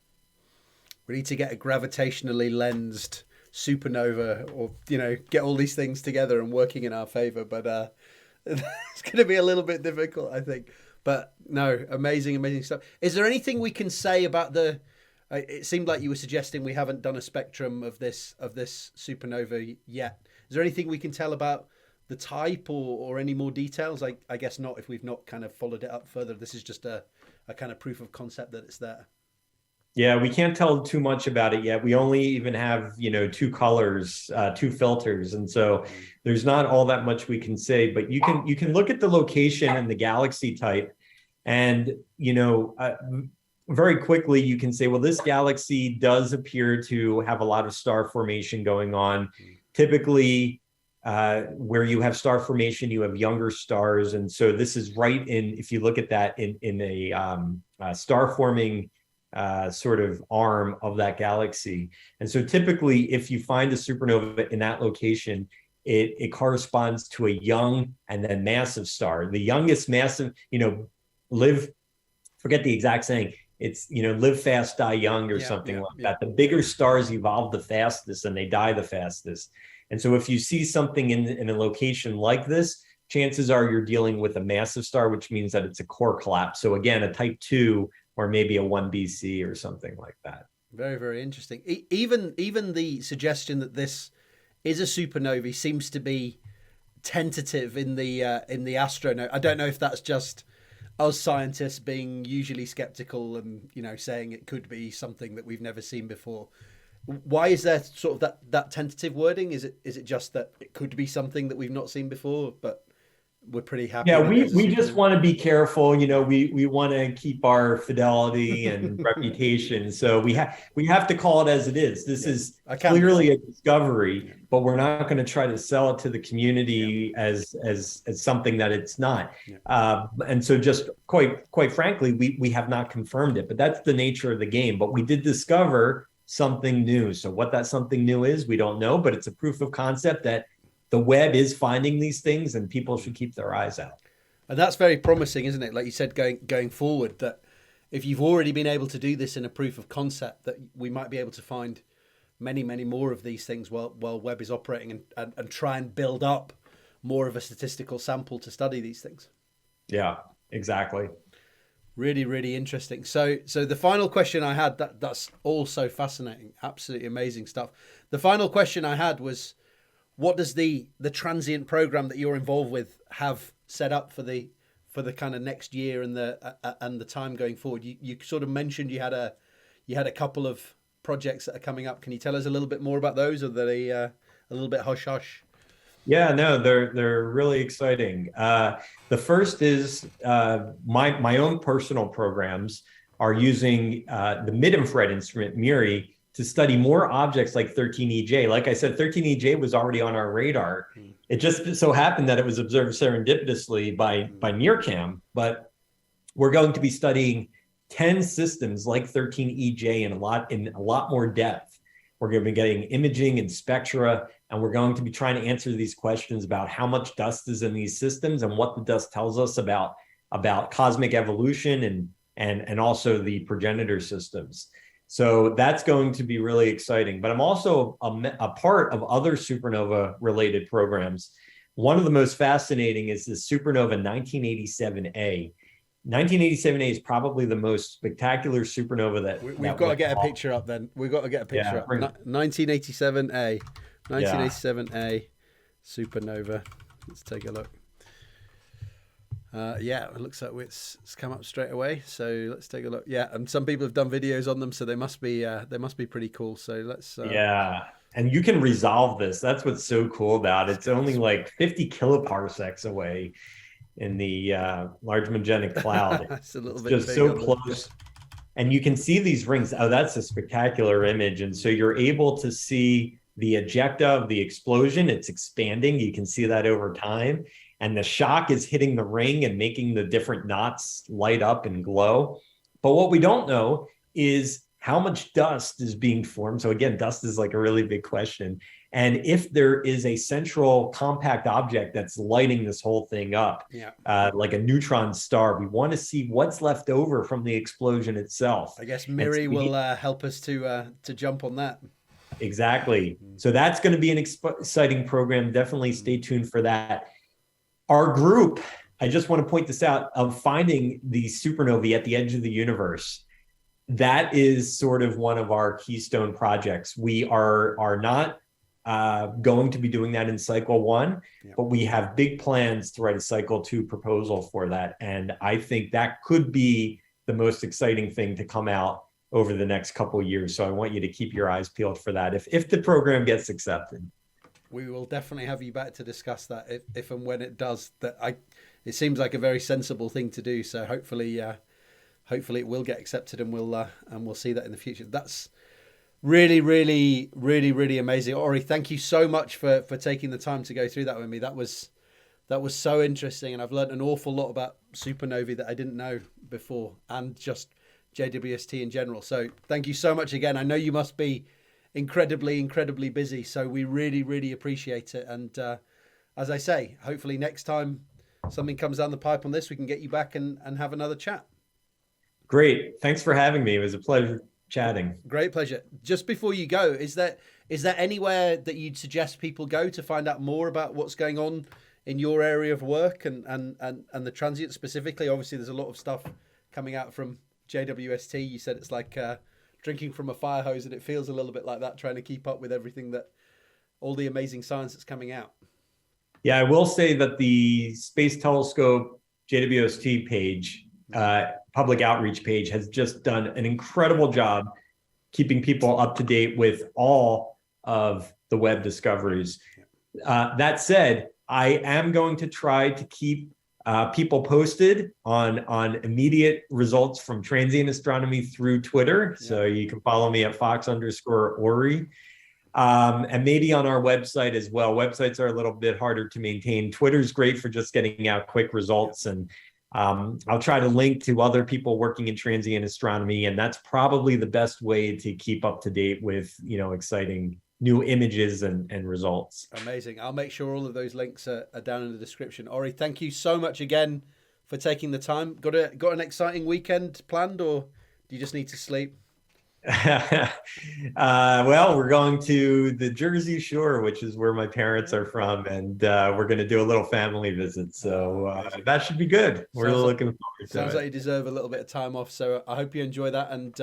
We need to get a gravitationally lensed supernova, or get all these things together and working in our favor, but it's going to be a little bit difficult, I think. But no, amazing stuff. Is there anything we can say about it seemed like you were suggesting we haven't done a spectrum of this supernova yet. Is there anything we can tell about the type or any more details? I guess not, if we've not kind of followed it up further. This is just a kind of proof of concept that it's there. Yeah, we can't tell too much about it yet. We only even have, two colors, two filters. And so there's not all that much we can say, but you can look at the location and the galaxy type and, very quickly you can say, well, this galaxy does appear to have a lot of star formation going on. Typically, where you have star formation, you have younger stars. And so this is right in, if you look at that in a star forming sort of arm of that galaxy. And so typically, if you find a supernova in that location, it corresponds to a young and then massive star. The youngest massive, forget the exact saying, it's, live fast, die young or something like that. The bigger stars evolve the fastest and they die the fastest. And so if you see something in a location like this, chances are you're dealing with a massive star, which means that it's a core collapse. So again, a type 2 or maybe a 1BC or something like that. Very, very interesting. Even the suggestion that this is a supernovae seems to be tentative in the astronaut. I don't know if that's just us scientists being usually skeptical and saying it could be something that we've never seen before. Why is there sort of that tentative wording? Is it just that it could be something that we've not seen before, but we're pretty happy? Yeah, we just want to be careful. We want to keep our fidelity and reputation. So we have to call it as it is. This is clearly a discovery, but we're not going to try to sell it to the community as something that it's not. And so just quite frankly, we have not confirmed it, but that's the nature of the game. But we did discover something new. So what that something new is, we don't know, but it's a proof of concept that the Webb is finding these things and people should keep their eyes out. And that's very promising, isn't it? Like you said, going forward, that if you've already been able to do this in a proof of concept, that we might be able to find many, many more of these things while Webb is operating and try and build up more of a statistical sample to study these things. Yeah, exactly. Really, really interesting. So the final question I had, that's all so fascinating, absolutely amazing stuff. The final question I had was, what does the transient program that you're involved with have set up for the kind of next year and the time going forward? You sort of mentioned you had a couple of projects that are coming up. Can you tell us a little bit more about those, or are they a little bit hush hush? Yeah, no, they're really exciting. The first is my own personal programs are using the mid-infrared instrument MIRI to study more objects like 13EJ. Like I said, 13EJ was already on our radar. It just so happened that it was observed serendipitously by NIRCam, but we're going to be studying 10 systems like 13EJ in a lot more depth. We're going to be getting imaging and spectra, and we're going to be trying to answer these questions about how much dust is in these systems and what the dust tells us about cosmic evolution and also the progenitor systems. So that's going to be really exciting. But I'm also a part of other supernova related programs. One of the most fascinating is the supernova 1987A. 1987A is probably the most spectacular supernova that we've got to get a picture up. Then we've got to get a picture up. 1987A, 1987A supernova. Let's take a look. Yeah, it looks like it's come up straight away. So let's take a look. Yeah, and some people have done videos on them, so they must be pretty cool. So let's. Yeah, and you can resolve this. That's what's so cool about it. It's only like 50 kiloparsecs away in the Large Magellanic Cloud. It's a little bit just so close. And you can see these rings. Oh, that's a spectacular image. And so you're able to see the ejecta of the explosion. It's expanding. You can see that over time. And the shock is hitting the ring and making the different knots light up and glow. But what we don't know is how much dust is being formed. So again, dust is like a really big question. And if there is a central compact object that's lighting this whole thing up, like a neutron star, we want to see what's left over from the explosion itself. I guess Miri will help us to jump on that. Exactly. So that's going to be an exciting program. Definitely stay tuned for that. Our group, I just want to point this out, of finding the supernovae at the edge of the universe. That is sort of one of our keystone projects. We are not going to be doing that in cycle 1, but we have big plans to write a cycle 2 proposal for that. And I think that could be the most exciting thing to come out over the next couple of years. So I want you to keep your eyes peeled for that if the program gets accepted. We will definitely have you back to discuss that if and when it does. It seems like a very sensible thing to do. So hopefully it will get accepted, and we'll see that in the future. That's really, really, really, really amazing. Ori, thank you so much for taking the time to go through that with me. That was so interesting, and I've learned an awful lot about supernovae that I didn't know before, and just JWST in general. So thank you so much again. I know you must be incredibly, incredibly busy, so we really, really appreciate it. And as I say, hopefully next time something comes down the pipe on this, we can get you back and have another chat. Great. Thanks for having me. It was a pleasure chatting. Great pleasure. Just before you go, is there anywhere that you'd suggest people go to find out more about what's going on in your area of work and the transient specifically? Obviously, there's a lot of stuff coming out from JWST. You said it's like drinking from a fire hose, and it feels a little bit like that, trying to keep up with everything all the amazing science that's coming out. Yeah, I will say that the Space Telescope JWST page, public outreach page, has just done an incredible job keeping people up to date with all of the Webb discoveries. That said, I am going to try to keep people posted on immediate results from transient astronomy through Twitter. Yeah. So you can follow me at Fox_Ori. And maybe on our website as well. Websites are a little bit harder to maintain. Twitter's great for just getting out quick results. And I'll try to link to other people working in transient astronomy. And that's probably the best way to keep up to date with, exciting new images and results. Amazing. I'll make sure all of those links are down in the description. Ori, thank you so much again for taking the time. Got an exciting weekend planned, or do you just need to sleep? Well, we're going to the Jersey Shore, which is where my parents are from, and we're going to do a little family visit. So that should be good. We're looking forward to it. Sounds like you deserve a little bit of time off. So I hope you enjoy that, and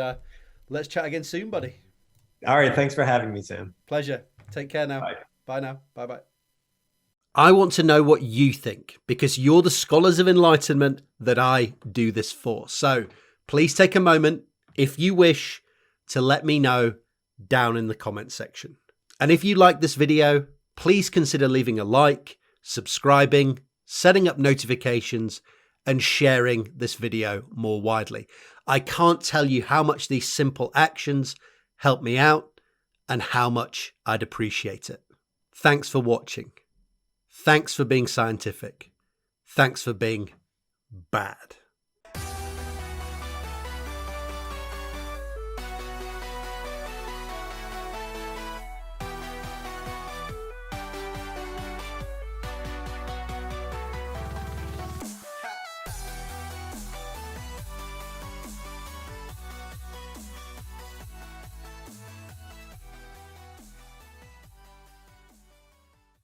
let's chat again soon, buddy. All right. Thanks for having me, Sam. Pleasure. Take care now. Bye. Bye now. Bye-bye. I want to know what you think, because you're the scholars of enlightenment that I do this for. So please take a moment, if you wish, to let me know down in the comment section. And if you like this video, please consider leaving a like, subscribing, setting up notifications, and sharing this video more widely. I can't tell you how much these simple actions help me out and how much I'd appreciate it. Thanks for watching. Thanks for being scientific. Thanks for being bad.